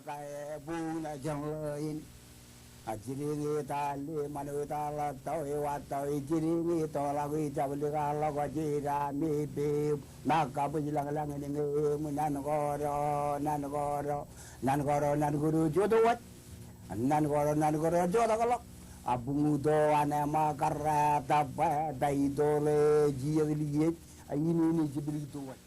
kae buna jang lain ajiringi tali manu tala tau watau jiringi tolawi jabli kala kajira mipi maka pujilang lang ini nan goro nan guru jodoh nan goro jodoh kalau abung do ane makara tapi dai dole jia liye ini jibli tuan.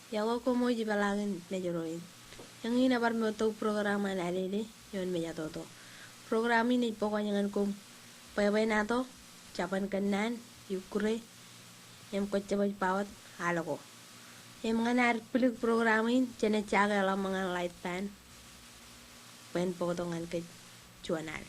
Yago ko mo jibalangin nejoroin. Yang ini bar mo to programa na alele yon meja toto. Program ini pokoknya ngan kum payabay nato capan kanan yukure yang ko cabay pawat halo ko. Yang menganar pilih program ini jana caga la mangan light pan. Pen potongan ke cuanal.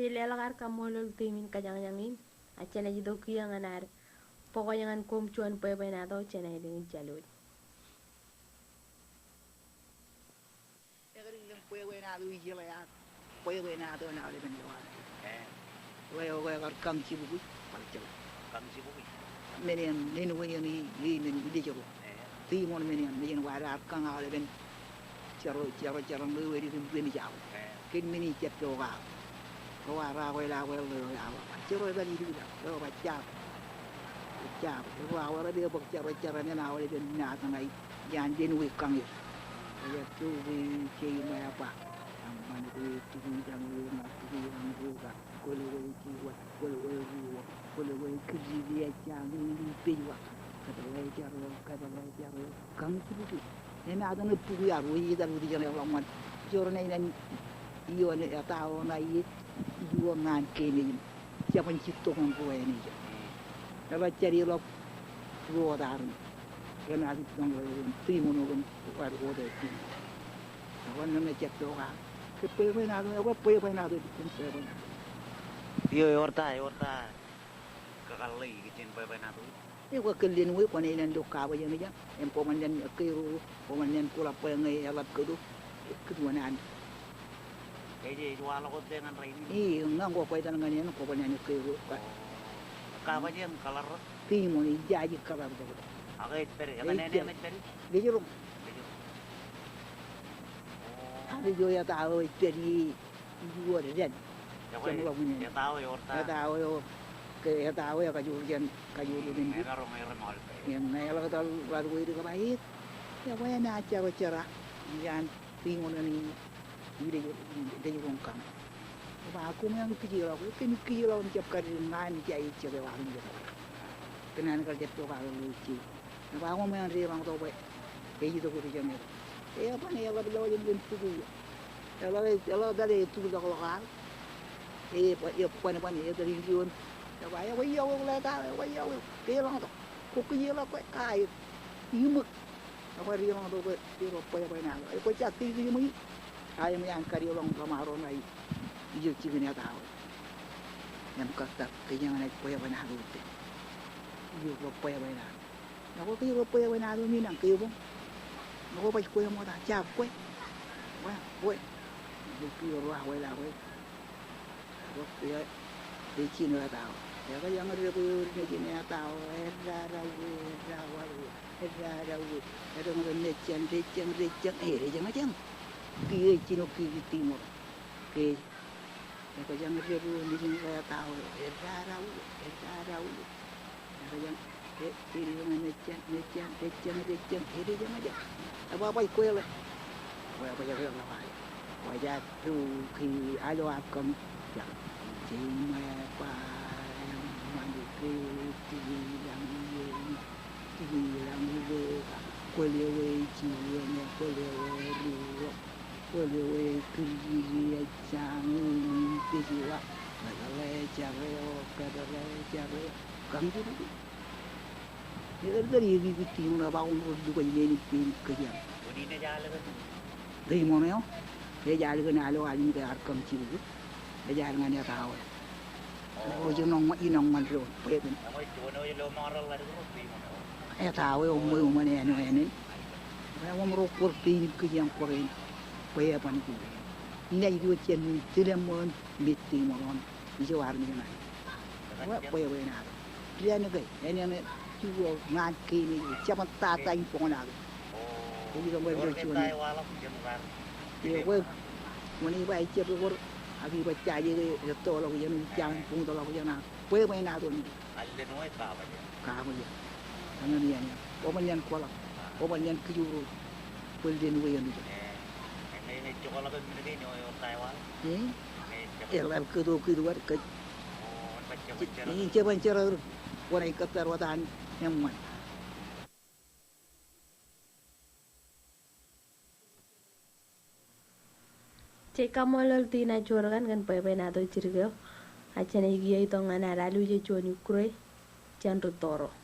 lelakar kamolol timin kajang-jangin acena jido kiyang anar pokoknya ngan kom cuan pepe nato cena idin jalur Pepe na tu hijau ya, pepe na tu na ada benjolan. Wei kang cibu, palcel. Kang sibuk. Menian, ni wei ni di jero. Timon menian wara kang ada ben. Cero lu wei di ben jauh. Kin meni cep doa. Wara wei la wei lu ya. Cero tadi di dah. Lo baca. Wara dia bok cero ni na wei ben na tangai. Jangan dia wei kang ya. Ya tu wei cei mai apa. Mana wei tu jang wei na tu yang buka. Kole wei jiwa, kole wei kerja dia jangan dipewa. Kata wei jaro, kang cibu. Ini ada ni pugu ya, wei dah wei jangan lawan. Joran ini iyo ni tahu na iya iyo ngan kini. Siapa cipta kan kau ini je. Kalau cari lo luar dar, kan ada orang timun orang luar ada timun. Kalau nama cipta kan, kepewe na tu, apa pewe na tu pewe. Yo orta kakali kicin pepe na tu. Iwa kelin wei kau ni len doka apa yang ni jang. Empoman len keiru, poman len pula pengai alat kedu, kedua nan. Jadi jual aku dengan raini. Ngang kau pai tangan ni, kau pai ni keiru. Kapa je kalar. Timun ni jadi kalar tu. Agak peri, apa nenek peri? Dia jerung. Ada jo ya tahu peri dua dan. Ya tahu ya orta. Ya tahu ya kajulian ini. Merah mal. Yang nela kata lalu itu kebaik. Ya wei na cara yang timun ni dia rongkang. Apa aku memang kecil aku mencapkan ngan jai cakap orang dia. Kenan kerja tu kalau lucu. Apa aku memang dia orang tu baik. Itu kerja ni. Apa ni Allah bela yang tu. Allah dari tu dah keluar. Puan ya dari Indian. Ya bayar bayar lah tak bayar. Dia orang tu. Kau kerja lah kau kaya. Imak. Apa dia orang tu dia apa nak. Kau cakap dia ni. Ayam yang kari orang kamaron lagi. Ijo cikin ya tahu. Yang kata kejangan naik poya banyak tu. Ijo poya banyak. Aku kaya poya banyak tu ni nak kaya bong. Aku baik poya mau tak cap poya. Poya. Ijo ruah poya lah poya. Aku kaya lecin lah tahu. Ya kan yang ada poya ni cina ya tahu. Rawu. Ada orang lecin. Macam. Kaya cino kaya timur. Kaya. Kalau jangan dia dulu di sini saya tahu. Rawu. Kalau yang ini dengan lecin. Ini jangan aja. Apa ikut lah. Apa jaga lah. Wajah tu ki alo akam. Cuma apa yang mandi tilang ye. Kulewe ciumnya kulewe ruok. Kulewe kerja jangan tiwa. Kadale cari. Kami tu. Dia dari itu timur abang juga jadi kerja. Udine jalan kan. Dari mana yo? Dia jalan ke nalo alim ke arkam cibu. Dia jalan dengan dia tahu. Oh jenong manro. Payah. Kamu jono je lo moral lari tu timur. Ya tahu umur ni anu. Saya merokok tin ke yang koren. Payah pan itu. Ini itu cian tidak mau meeting makan. Ini warna ni. Payah nak. Dia ni ke? Ini juga ngaji ni. Siapa tata impon nak. Jadi kamu berjuang. Kita walau jengar. Dia pun mana baik cakap kor. Abi baca je ke tolak je jangan pun tolak je nak. Payah nak tu ni. Allen way kapa je. Kamu je. Anu ni ni. Oman yang kuala. Oman yang kejuru. Pelden way ni. Ini cukup lah begini ni orang Taiwan. Elam kedua ke. Oh, baca. Ini coba cara orang ikat terwatan yang mana. Ceka molol tina chorgan kan pepe na to chirgeo. Acana igia ito nga naralu je choni kure. Chan toro.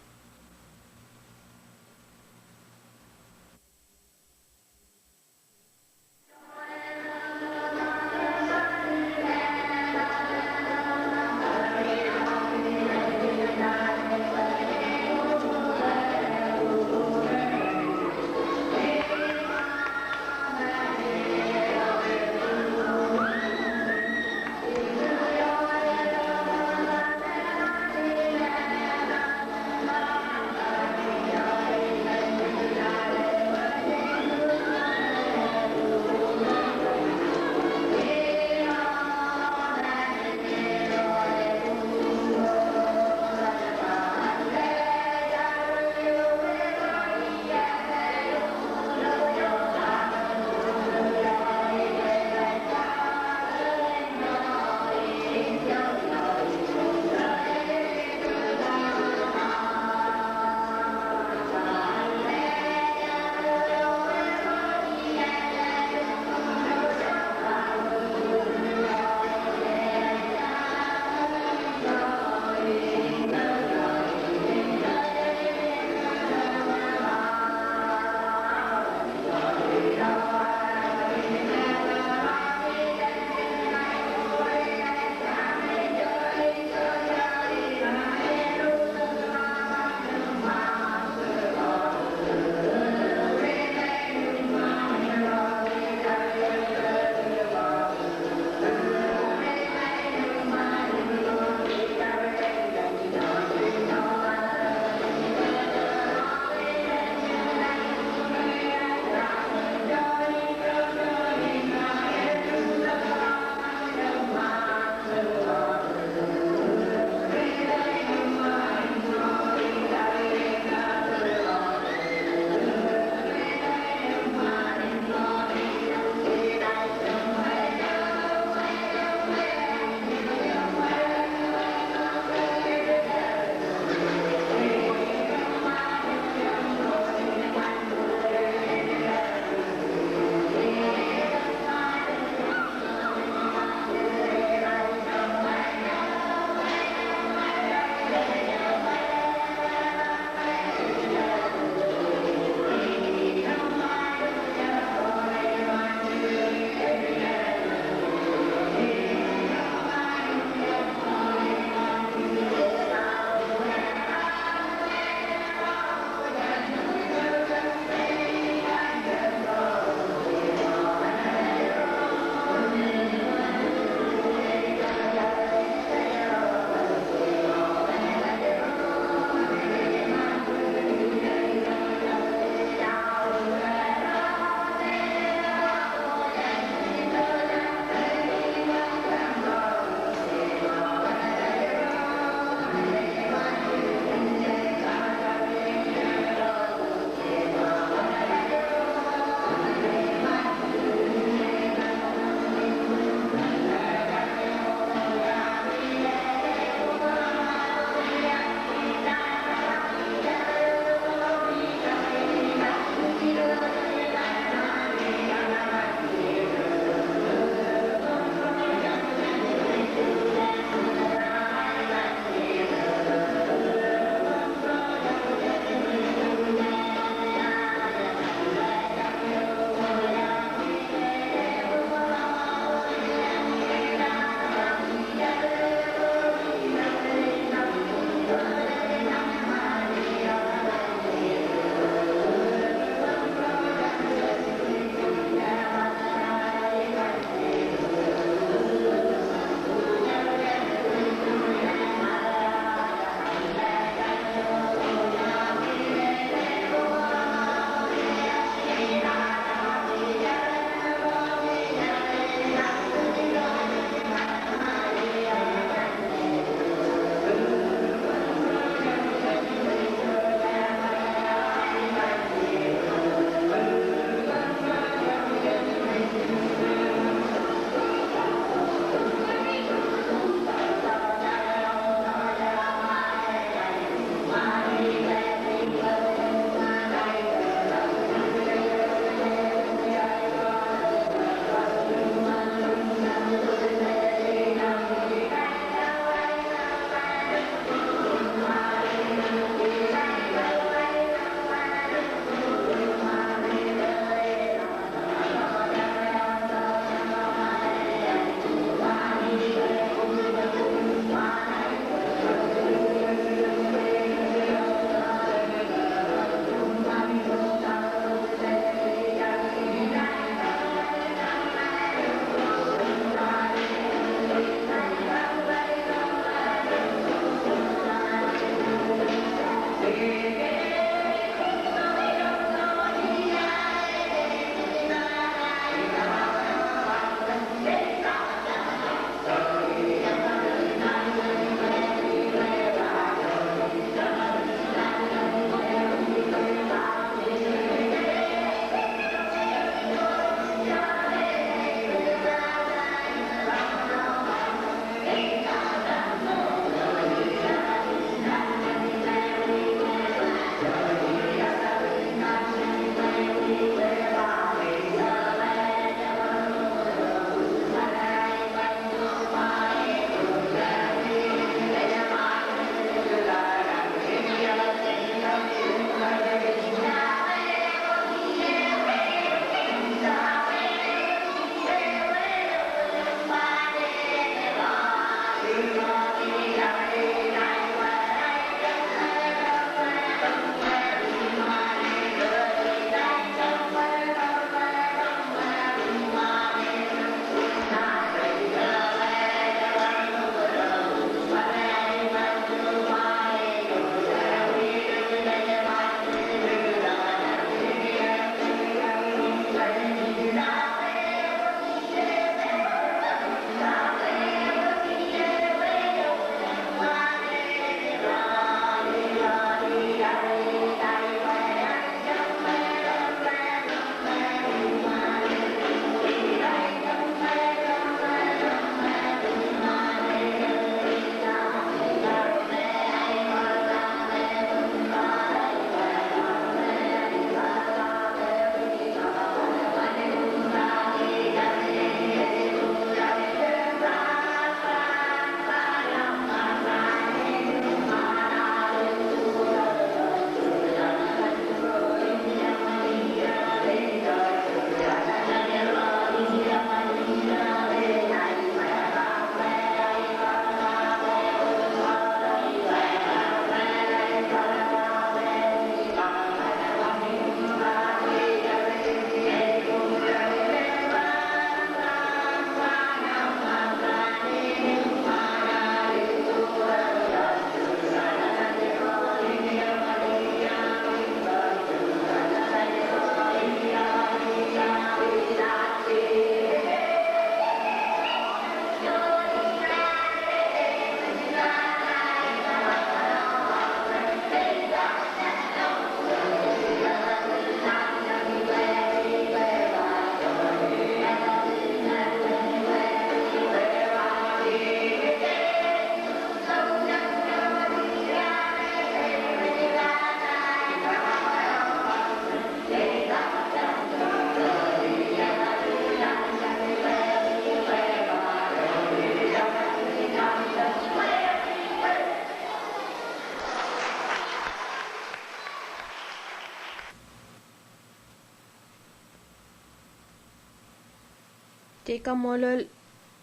Jika molol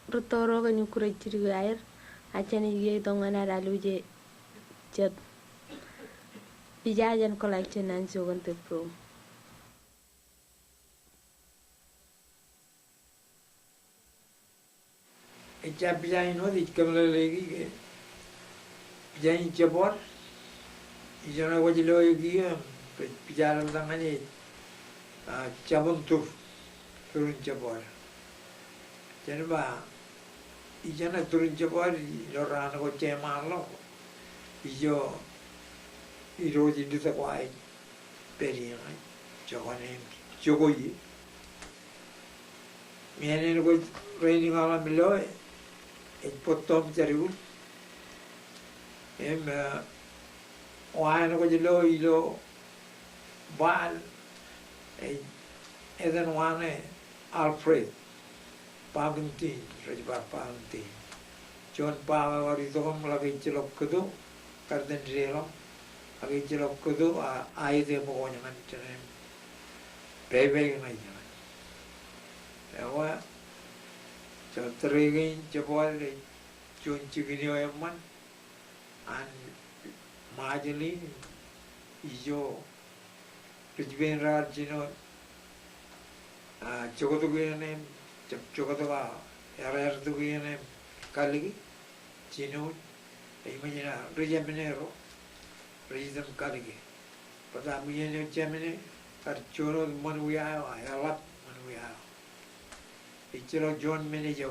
rutoro kan yukurai ciri air, acan ige tongan ada luje jet. Bijajan collection nan sogan te pro. Echa bijain no dit kamla legi ke bijain jabor ijana wajilo yogi bijaran tangani jabon turun jabor janba ijana turun jabor lorana ko chemalo ijo iroji dita kwai peri jogane jogoyi miane ko training ala milo potong cariul wahana ko jelo ilo bal eden wane Alfred Paganti Rajbar Paganti John Pawa wari tokam lagi celok kudu karden relo lagi celok kudu aide pokoknya kan cerai bebel aja ya Terigin jebol John Chigini Oyaman and Majali Ijo Rijbin Rajino Chokotuguyanem Chokotoga Yaratuguyanem Kaligi Chino Imagina Rijaminero Rijam Kaligi but I'm in Gemini Archoro Manuia Ayalap Manuia Ichiro John Manager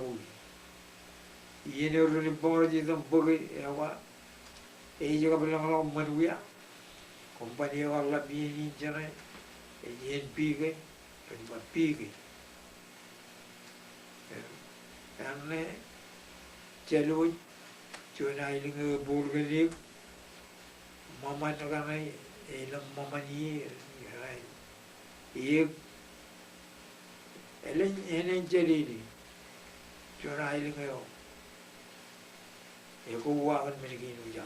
Yeno report is a book age of long Manuia Company of Labi Jana Yen Pig Pig and Jello John Isling Bulgari Mama Nagana Elam Mamani Ellen Jelly John Isling you go walk and make it job.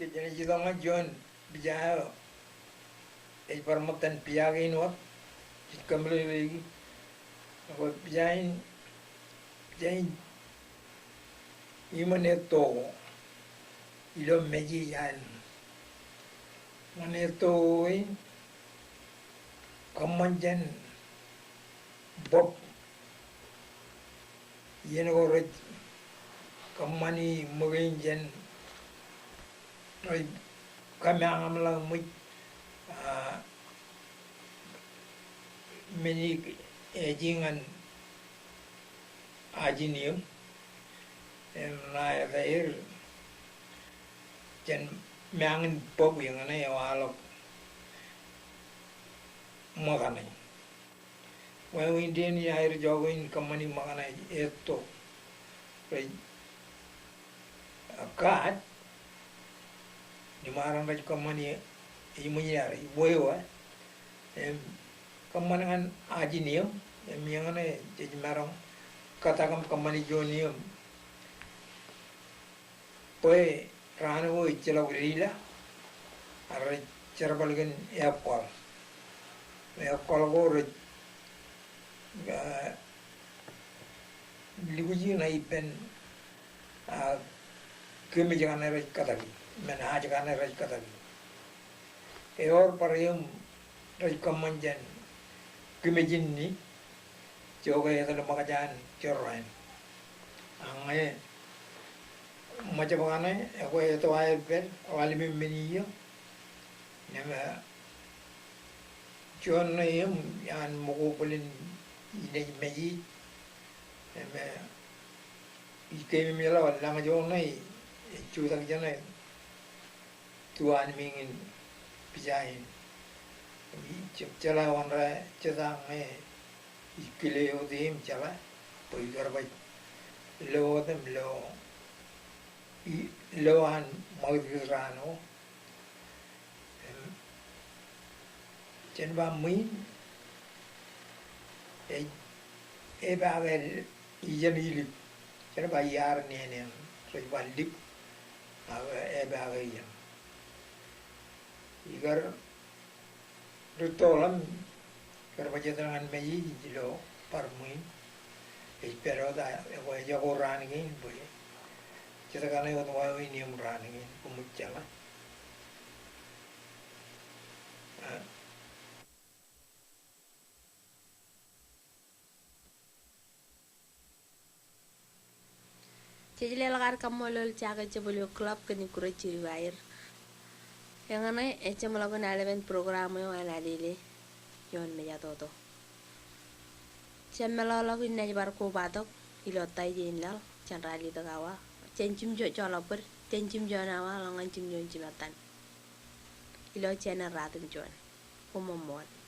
Jadi jangan John bicara, permutan piagin wak, kembali lagi, aku bijain, iman itu, ilo mejian, mana itu, kemanjan, bob, yang orang kemani menginjan kami amla muy meni jingan ajinium na air jan mangin pop yang ana ya walo makanai wa indian ya air jogoin kamani makanai eto kat ni marang raj kamani imunyar iboyo kamanangan ajinium miyangane jadi marang katakam kamani jonium poe rano ichela urila arra charbaligan yapol go liguji na ipen kemi jangan raj katagi mana aja karena raj katagi eor parayum raj kamanjan kemi jinni coba ya kalau makajan cerrain angai macam mana aku itu air pen awal meniyo nama John yang mukupulin ini meji nama ikai mila wala ngajon nai cutak janai tuan mingin pijain cala wanra cedang ikile odim cala poi garbai lo dem lo an magirano chen ba min e ba vel iyan ilip chen ba yar ne rồi ba lip e ba vel yan igar rutolam kerbajatangan meji jilo parmuin pero da ya orang ini boleh kita kan lewat wau ini orang ini pemujala Jadi lelakar kamu lol caga cebulu klub kini kura ciri wair. Yang aneh melakukan elemen program yang ada di yon meja toto. Cem melakukan najibar ko batok ilotai jenlal canrali tagawa. Cencim jo coloper cencim jo nawa langan cim jo jimatan. Ilo channel ratum jon. Umumon.